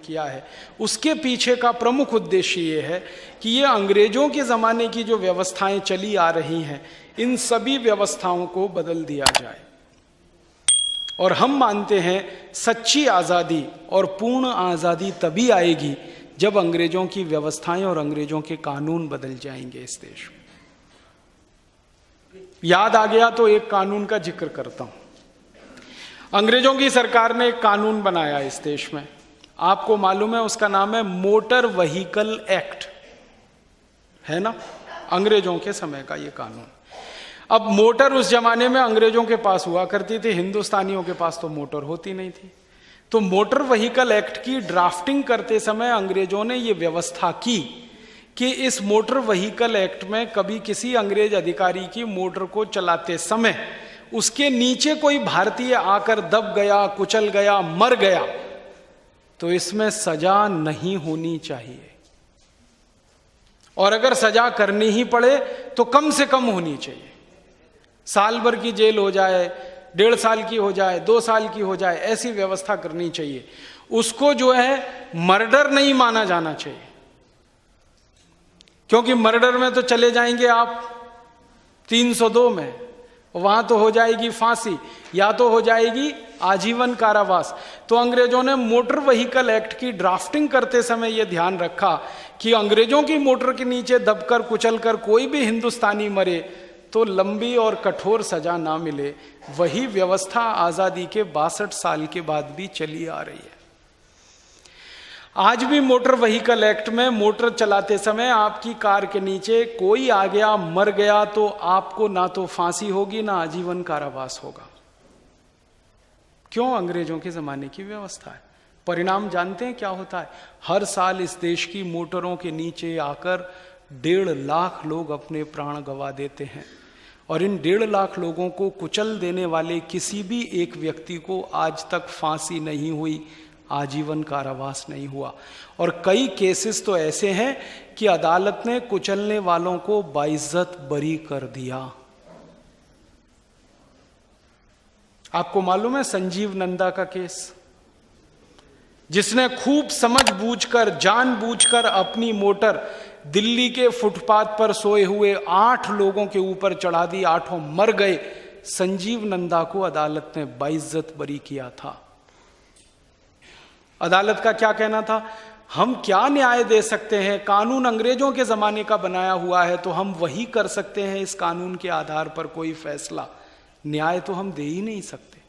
किया है, उसके पीछे का प्रमुख उद्देश्य ये है कि ये अंग्रेजों के ज़माने की जो व्यवस्थाएं चली आ रही हैं, इन सभी व्यवस्थाओं को बदल दिया जाए। और हम मानते हैं सच्ची आज़ादी और पूर्ण आज़ादी तभी आएगी जब अंग्रेजों की व्यवस्थाएं और अंग्रेजों के कानून बदल जाएंगे इस देश में। याद आ गया तो एक कानून का जिक्र करता हूं। अंग्रेजों की सरकार ने एक कानून बनाया इस देश में, आपको मालूम है उसका नाम है मोटर व्हीकल एक्ट, है ना, अंग्रेजों के समय का ये कानून। अब मोटर उस जमाने में अंग्रेजों के पास हुआ करती थी, हिंदुस्तानियों के पास तो मोटर होती नहीं थी। तो मोटर व्हीकल एक्ट की ड्राफ्टिंग करते समय अंग्रेजों ने ये व्यवस्था की कि इस मोटर व्हीकल एक्ट में कभी किसी अंग्रेज अधिकारी की मोटर को चलाते समय उसके नीचे कोई भारतीय आकर दब गया, कुचल गया, मर गया, तो इसमें सजा नहीं होनी चाहिए, और अगर सजा करनी ही पड़े तो कम से कम होनी चाहिए। साल भर की जेल हो जाए, 1.5 साल की हो जाए, 2 साल की हो जाए, ऐसी व्यवस्था करनी चाहिए। उसको जो है मर्डर नहीं माना जाना चाहिए, क्योंकि मर्डर में तो चले जाएंगे आप 302 में, वहां तो हो जाएगी फांसी या तो हो जाएगी आजीवन कारावास। तो अंग्रेजों ने मोटर व्हीकल एक्ट की ड्राफ्टिंग करते समय यह ध्यान रखा कि अंग्रेजों की मोटर के नीचे दबकर कुचलकर कोई भी हिंदुस्तानी मरे तो लंबी और कठोर सजा ना मिले। वही व्यवस्था आजादी के 62 साल के बाद भी चली आ रही है। आज भी मोटर व्हीकल एक्ट में मोटर चलाते समय आपकी कार के नीचे कोई आ गया, मर गया, तो आपको ना तो फांसी होगी ना आजीवन कारावास होगा। क्यों? अंग्रेजों के जमाने की व्यवस्था है। परिणाम जानते हैं क्या होता है? हर साल इस देश की मोटरों के नीचे आकर 1.5 लाख लोग अपने प्राण गंवा देते हैं, और इन 1.5 लाख लोगों को कुचल देने वाले किसी भी एक व्यक्ति को आज तक फांसी नहीं हुई, आजीवन कारावास नहीं हुआ। और कई केसेस तो ऐसे हैं कि अदालत ने कुचलने वालों को बाइज्जत बरी कर दिया। आपको मालूम है संजीव नंदा का केस, जिसने खूब समझ बूझकर, जानबूझकर अपनी मोटर दिल्ली के फुटपाथ पर सोए हुए 8 लोगों के ऊपर चढ़ा दी, 8 मर गए। संजीव नंदा को अदालत ने बाइज्जत बरी किया था। अदालत का क्या कहना था? हम क्या न्याय दे सकते हैं, कानून अंग्रेजों के जमाने का बनाया हुआ है तो हम वही कर सकते हैं, इस कानून के आधार पर कोई फैसला, न्याय तो हम दे ही नहीं सकते।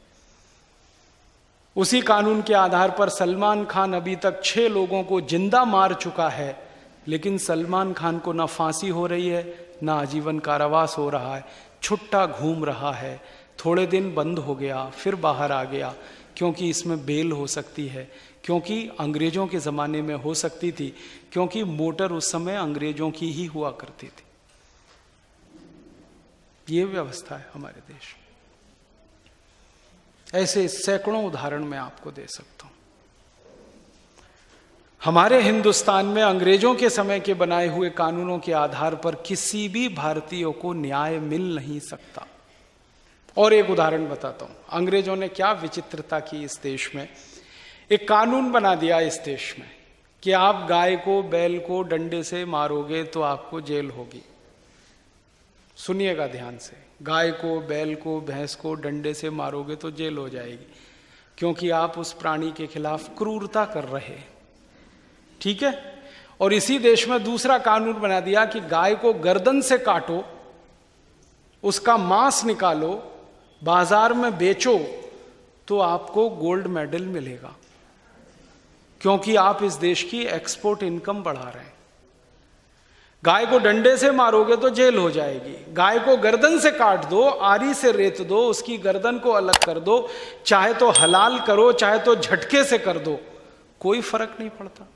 उसी कानून के आधार पर सलमान खान अभी तक 6 लोगों को जिंदा मार चुका है, लेकिन सलमान खान को ना फांसी हो रही है ना आजीवन कारावास हो रहा है, छुट्टा घूम रहा है। थोड़े दिन बंद हो गया, फिर बाहर आ गया, क्योंकि इसमें बेल हो सकती है, क्योंकि अंग्रेजों के ज़माने में हो सकती थी, क्योंकि मोटर उस समय अंग्रेजों की ही हुआ करती थी। ये व्यवस्था है हमारे देश। ऐसे सैकड़ों उदाहरण मैं आपको दे सकता हूं। हमारे हिंदुस्तान में अंग्रेजों के समय के बनाए हुए कानूनों के आधार पर किसी भी भारतीय को न्याय मिल नहीं सकता। और एक उदाहरण बताता हूं, अंग्रेजों ने क्या विचित्रता की इस देश में। एक कानून बना दिया इस देश में कि आप गाय को, बैल को डंडे से मारोगे तो आपको जेल होगी। सुनिएगा ध्यान से, गाय को, बैल को, भैंस को डंडे से मारोगे तो जेल हो जाएगी, क्योंकि आप उस प्राणी के खिलाफ क्रूरता कर रहे हैं। ठीक है? और इसी देश में दूसरा कानून बना दिया कि गाय को गर्दन से काटो, उसका मांस निकालो, बाजार में बेचो तो आपको गोल्ड मेडल मिलेगा, क्योंकि आप इस देश की एक्सपोर्ट इनकम बढ़ा रहे हैं। गाय को डंडे से मारोगे तो जेल हो जाएगी, गाय को गर्दन से काट दो, आरी से रेत दो, उसकी गर्दन को अलग कर दो, चाहे तो हलाल करो चाहे तो झटके से कर दो, कोई फर्क नहीं पड़ता।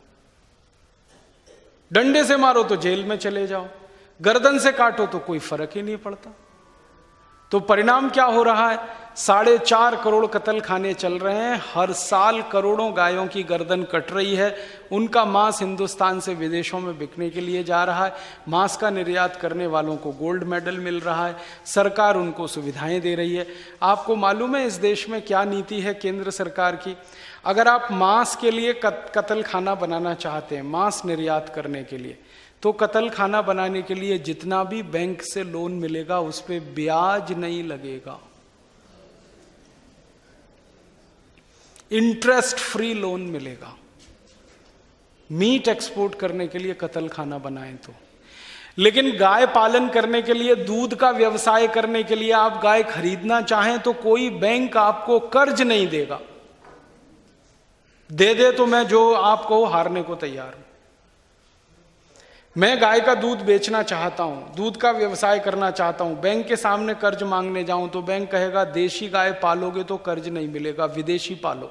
डंडे से मारो तो जेल में चले जाओ, गर्दन से काटो तो कोई फर्क ही नहीं पड़ता। तो परिणाम क्या हो रहा है? 4.5 करोड़ कत्ल खाने चल रहे हैं, हर साल करोड़ों गायों की गर्दन कट रही है, उनका मांस हिंदुस्तान से विदेशों में बिकने के लिए जा रहा है, मांस का निर्यात करने वालों को गोल्ड मेडल मिल रहा है, सरकार उनको सुविधाएं दे रही है। आपको मालूम है इस देश में क्या नीति है केंद्र सरकार की? अगर आप मांस के लिए कत्ल खाना बनाना चाहते हैं, मांस निर्यात करने के लिए, तो कत्ल खाना बनाने के लिए जितना भी बैंक से लोन मिलेगा उस पे ब्याज नहीं लगेगा, इंटरेस्ट फ्री लोन मिलेगा। मीट एक्सपोर्ट करने के लिए कत्ल खाना बनाएं तो, लेकिन गाय पालन करने के लिए, दूध का व्यवसाय करने के लिए आप गाय खरीदना चाहें तो कोई बैंक आपको कर्ज नहीं देगा। दे दे तो मैं जो आपको हारने को तैयार हूं। मैं गाय का दूध बेचना चाहता हूं, दूध का व्यवसाय करना चाहता हूं, बैंक के सामने कर्ज मांगने जाऊं तो बैंक कहेगा देशी गाय पालोगे तो कर्ज नहीं मिलेगा, विदेशी पालो।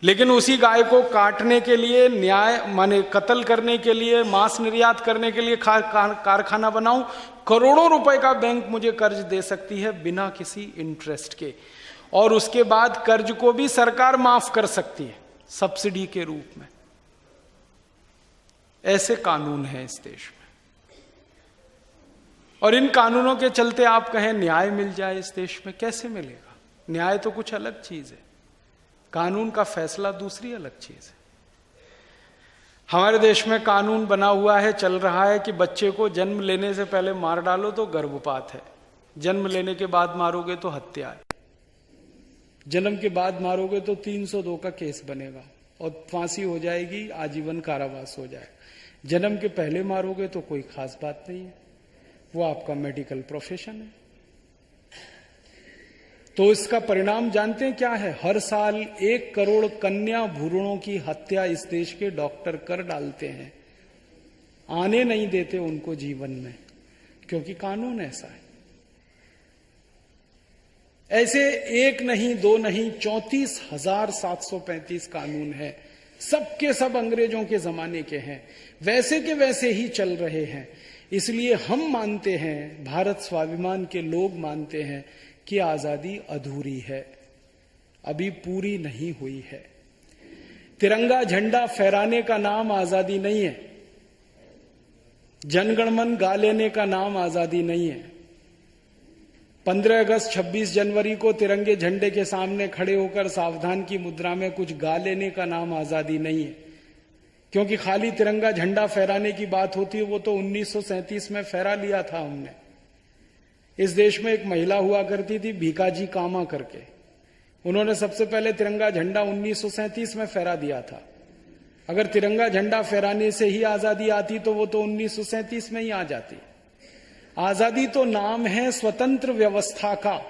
लेकिन उसी गाय को काटने के लिए, न्याय माने कत्ल करने के लिए, मांस निर्यात करने के लिए कारखाना बनाऊं, करोड़ों रुपए का बैंक मुझे कर्ज दे सकती है बिना किसी इंटरेस्ट के, और उसके बाद कर्ज को भी सरकार माफ कर सकती है सब्सिडी के रूप में। ऐसे कानून हैं इस देश में, और इन कानूनों के चलते आप कहें न्याय मिल जाए इस देश में, कैसे मिलेगा? न्याय तो कुछ अलग चीज है, कानून का फैसला दूसरी अलग चीज है। हमारे देश में कानून बना हुआ है, चल रहा है कि बच्चे को जन्म लेने से पहले मार डालो तो गर्भपात है, जन्म लेने के बाद मारोगे तो हत्या है, जन्म के बाद मारोगे तो 302 का केस बनेगा और फांसी हो जाएगी, आजीवन कारावास हो जाएगा। जन्म के पहले मारोगे तो कोई खास बात नहीं है, वो आपका मेडिकल प्रोफेशन है। तो इसका परिणाम जानते हैं क्या है? हर साल 1 करोड़ कन्या भ्रूणों की हत्या इस देश के डॉक्टर कर डालते हैं, आने नहीं देते उनको जीवन में, क्योंकि कानून ऐसा है। ऐसे 1 नहीं 2 नहीं 34,735 कानून हैं, सबके सब अंग्रेजों के जमाने के हैं, वैसे के वैसे ही चल रहे हैं। इसलिए हम मानते हैं, भारत स्वाभिमान के लोग मानते हैं कि आजादी अधूरी है, अभी पूरी नहीं हुई है। तिरंगा झंडा फहराने का नाम आजादी नहीं है, जनगणमन गा लेने का नाम आजादी नहीं है, 15 अगस्त 26 जनवरी को तिरंगे झंडे के सामने खड़े होकर सावधान की मुद्रा में कुछ गा लेने का नाम आजादी नहीं है। क्योंकि खाली तिरंगा झंडा फहराने की बात होती है, वो तो 1937 में फहरा लिया था हमने। इस देश में एक महिला हुआ करती थी भीकाजी कामा करके, उन्होंने सबसे पहले तिरंगा झंडा 1937 में फहरा दिया था। अगर तिरंगा झंडा फहराने से ही आजादी आती तो वो तो 1937 में ही आ जाती। आजादी तो नाम है स्वतंत्र व्यवस्था का,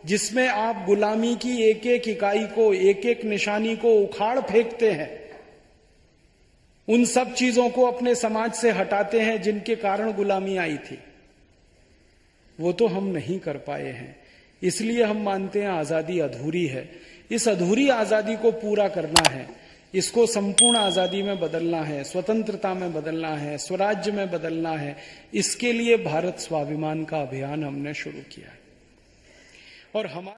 जिसमें आप गुलामी की एक एक इकाई को, एक एक निशानी को उखाड़ फेंकते हैं, उन सब चीजों को अपने समाज से हटाते हैं जिनके कारण गुलामी आई थी। वो तो हम नहीं कर पाए हैं, इसलिए हम मानते हैं आजादी अधूरी है। इस अधूरी आजादी को पूरा करना है, इसको संपूर्ण आजादी में बदलना है, स्वतंत्रता में बदलना है, स्वराज्य में बदलना है। इसके लिए भारत स्वाभिमान का अभियान हमने शुरू किया है। और हमारा